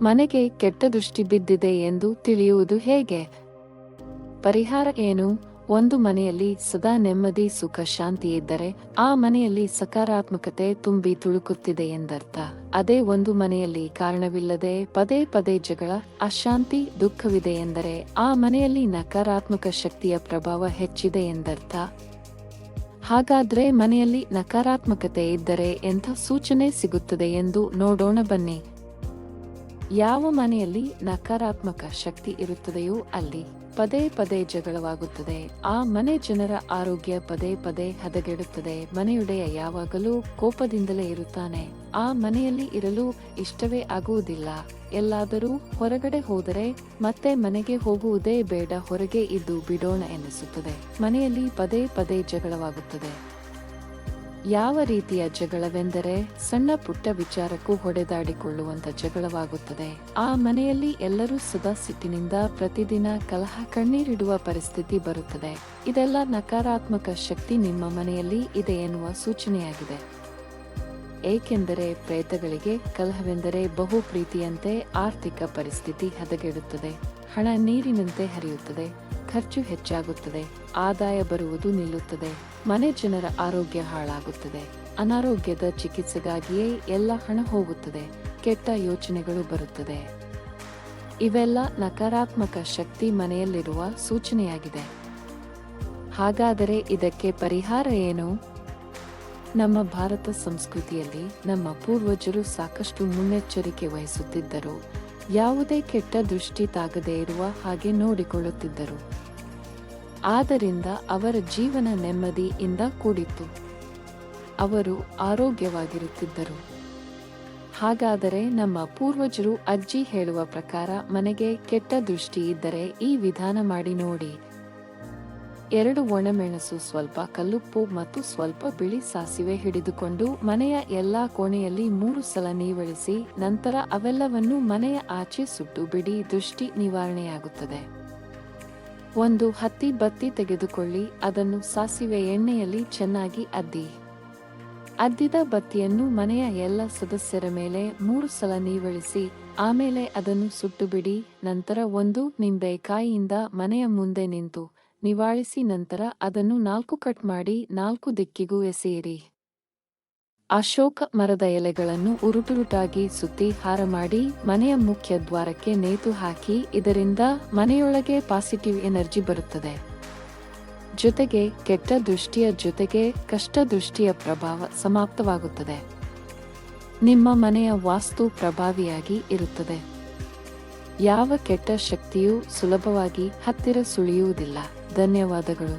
ಮನೆಗೆ ಕೆಟ್ಟ ದೃಷ್ಟಿ ಬಿದ್ದಿದೆ ಎಂದು ತಿಳಿಯುವುದು ಹೇಗೆ? ಪರಿಹಾರ ಏನು? ಒಂದು ಮನೆಯಲ್ಲಿ ಸದಾ ನೆಮ್ಮದಿ ಸುಖ ಶಾಂತಿ ಇದ್ದರೆ ಆ ಮನೆಯಲ್ಲಿ ಸಕಾರಾತ್ಮಕತೆ ತುಂಬಿ ತುಳುಕುತ್ತಿದೆ ಎಂದರ್ಥ. ಅದೇ ಒಂದು ಮನೆಯಲ್ಲಿ ಕಾರಣವಿಲ್ಲದೆ ಪದೇ ಪದೇ ಜಗಳ, ಅಶಾಂತಿ, ದುಃಖವಿದೆ ಎಂದರೆ ಆ ಮನೆಯಲ್ಲಿ ನಕಾರಾತ್ಮಕ ಶಕ್ತಿಯ ಪ್ರಭಾವ ಹೆಚ್ಚಿದೆ ಎಂದರ್ಥ. ಹಾಗಾದ್ರೆ ಮನೆಯಲ್ಲಿ ನಕಾರಾತ್ಮಕತೆ ಇದ್ದರೆ ಎಂಥ ಸೂಚನೆ ಸಿಗುತ್ತದೆ ಎಂದು ನೋಡೋಣ ಬನ್ನಿ. ಯಾವ ಮನೆಯಲ್ಲಿ ನಕಾರಾತ್ಮಕ ಶಕ್ತಿ ಇರುತ್ತದೆಯೋ ಅಲ್ಲಿ ಪದೇ ಪದೇ ಜಗಳವಾಗುತ್ತದೆ. ಆ ಮನೆ ಜನರ ಆರೋಗ್ಯ ಪದೇ ಪದೇ ಹದಗೆಡುತ್ತದೆ. ಮನೆಯೊಡೆಯ ಯಾವಾಗಲೂ ಕೋಪದಿಂದಲೇ ಇರುತ್ತಾನೆ. ಆ ಮನೆಯಲ್ಲಿ ಇರಲು ಇಷ್ಟವೇ ಆಗುವುದಿಲ್ಲ. ಎಲ್ಲಾದರೂ ಹೊರಗಡೆ ಹೋದರೆ ಮತ್ತೆ ಮನೆಗೆ ಹೋಗುವುದೇ ಬೇಡ, ಹೊರಗೆ ಇದ್ದು ಬಿಡೋಣ ಎನ್ನಿಸುತ್ತದೆ. ಮನೆಯಲ್ಲಿ ಪದೇ ಪದೇ ಜಗಳವಾಗುತ್ತದೆ. ಯಾವ ರೀತಿಯ ಜಗಳವೆಂದರೆ ಸಣ್ಣ ಪುಟ್ಟ ವಿಚಾರಕ್ಕೂ ಹೊಡೆದಾಡಿಕೊಳ್ಳುವಂತ ಜಗಳವಾಗುತ್ತದೆ. ಆ ಮನೆಯಲ್ಲಿ ಎಲ್ಲರೂ ಸದಾ ಸಿಟ್ಟಿನಿಂದ ಪ್ರತಿದಿನ ಕಲಹ, ಕಣ್ಣೀರಿಡುವ ಪರಿಸ್ಥಿತಿ ಬರುತ್ತದೆ. ಇದೆಲ್ಲ ನಕಾರಾತ್ಮಕ ಶಕ್ತಿ ನಿಮ್ಮ ಮನೆಯಲ್ಲಿ ಇದೆ ಎನ್ನುವ ಸೂಚನೆಯಾಗಿದೆ. ಏಕೆಂದರೆ ಪ್ರೇತಗಳಿಗೆ ಕಲಹವೆಂದರೆ ಬಹು ಪ್ರೀತಿಯಂತೆ ಆರ್ಥಿಕ ಪರಿಸ್ಥಿತಿ ಹದಗೆಡುತ್ತದೆ. ಹಣ ನೀರಿನಂತೆ ಹರಿಯುತ್ತದೆ. ಖರ್ಚು ಹೆಚ್ಚಾಗುತ್ತದೆ. ಆದಾಯ ಬರುವುದು ನಿಲ್ಲುತ್ತದೆ. ಮನೆ ಜನರ ಆರೋಗ್ಯ ಹಾಳಾಗುತ್ತದೆ. ಅನಾರೋಗ್ಯದ ಚಿಕಿತ್ಸೆಗಾಗಿಯೇ ಎಲ್ಲ ಹಣ ಹೋಗುತ್ತದೆ. ಕೆಟ್ಟ ಯೋಚನೆಗಳು ಬರುತ್ತದೆ. ಇವೆಲ್ಲ ನಕಾರಾತ್ಮಕ ಶಕ್ತಿ ಮನೆಯಲ್ಲಿರುವ ಸೂಚನೆಯಾಗಿದೆ. ಹಾಗಾದರೆ ಇದಕ್ಕೆ ಪರಿಹಾರ ಏನು? ನಮ್ಮ ಭಾರತ ಸಂಸ್ಕೃತಿಯಲ್ಲಿ ನಮ್ಮ ಪೂರ್ವಜರು ಸಾಕಷ್ಟು ಮುನ್ನೆಚ್ಚರಿಕೆ ವಹಿಸುತ್ತಿದ್ದರು. ಯಾವುದೇ ಕೆಟ್ಟ ದೃಷ್ಟಿ ತಾಗದೇ ಇರುವ ಹಾಗೆ ನೋಡಿಕೊಳ್ಳುತ್ತಿದ್ದರು. ಆದ್ದರಿಂದ ಅವರ ಜೀವನ ನೆಮ್ಮದಿಯಿಂದ ಕೂಡಿತ್ತು. ಅವರು ಆರೋಗ್ಯವಾಗಿರುತ್ತಿದ್ದರು. ಹಾಗಾದರೆ ನಮ್ಮ ಪೂರ್ವಜರು ಅಜ್ಜಿ ಹೇಳುವ ಪ್ರಕಾರ ಮನೆಗೆ ಕೆಟ್ಟ ದೃಷ್ಟಿ ಇದ್ದರೆ ಈ ವಿಧಾನ ಮಾಡಿ ನೋಡಿ. 2 ಒಣಮೆಣಸು, ಸ್ವಲ್ಪ ಕಲ್ಲುಪ್ಪು ಮತ್ತು ಸ್ವಲ್ಪ ಬಿಳಿ ಸಾಸಿವೆ ಹಿಡಿದುಕೊಂಡು ಮನೆಯ ಎಲ್ಲಾ ಕೋಣೆಯಲ್ಲಿ 3 ಸಲ ನೀವಳಿಸಿ ನಂತರ ಅವೆಲ್ಲವನ್ನು ಮನೆಯ ಆಚೆ ಸುಟ್ಟು ಬಿಡಿ. ದೃಷ್ಟಿ ನಿವಾರಣೆಯಾಗುತ್ತದೆ. ಒಂದು ಹತ್ತಿ ಬತ್ತಿ ತೆಗೆದುಕೊಳ್ಳಿ. ಅದನ್ನು ಸಾಸಿವೆ ಎಣ್ಣೆಯಲ್ಲಿ ಚೆನ್ನಾಗಿ ಅದ್ದಿ. ಅದ್ದಿದ ಬತ್ತಿಯನ್ನು ಮನೆಯ ಎಲ್ಲ ಸದಸ್ಯರ ಮೇಲೆ 3 ಸಲ ನೀವಳಿಸಿ ಆಮೇಲೆ ಅದನ್ನು ಸುಟ್ಟು ಬಿಡಿ. ನಂತರ ಒಂದು ನಿಂಬೆಕಾಯಿಯಿಂದ ಮನೆಯ ಮುಂದೆ ನಿಂತು ನಿವಾಳಿಸಿ ನಂತರ ಅದನ್ನು 4 ಕಟ್ ಮಾಡಿ 4 ದಿಕ್ಕಿಗೂ ಎಸೆಯಿರಿ. ಅಶೋಕ ಮರದ ಎಲೆಗಳನ್ನು ಉರುಟುರುಟಾಗಿ ಸುತ್ತಿ ಹಾರ ಮಾಡಿ ಮನೆಯ ಮುಖ್ಯ ದ್ವಾರಕ್ಕೆ ನೇತು ಹಾಕಿ. ಇದರಿಂದ ಮನೆಯೊಳಗೆ ಪಾಸಿಟಿವ್ ಎನರ್ಜಿ ಬರುತ್ತದೆ. ಜೊತೆಗೆ ಕೆಟ್ಟ ದೃಷ್ಟಿಯ ಜೊತೆಗೆ ಕಷ್ಟ ದೃಷ್ಟಿಯ ಪ್ರಭಾವ ಸಮಾಪ್ತವಾಗುತ್ತದೆ. ನಿಮ್ಮ ಮನೆಯ ವಾಸ್ತು ಪ್ರಭಾವಿಯಾಗಿ ಇರುತ್ತದೆ. ಯಾವ ಕೆಟ್ಟ ಶಕ್ತಿಯೂ ಸುಲಭವಾಗಿ ಹತ್ತಿರ ಸುಳಿಯುವುದಿಲ್ಲ. ಧನ್ಯವಾದಗಳು.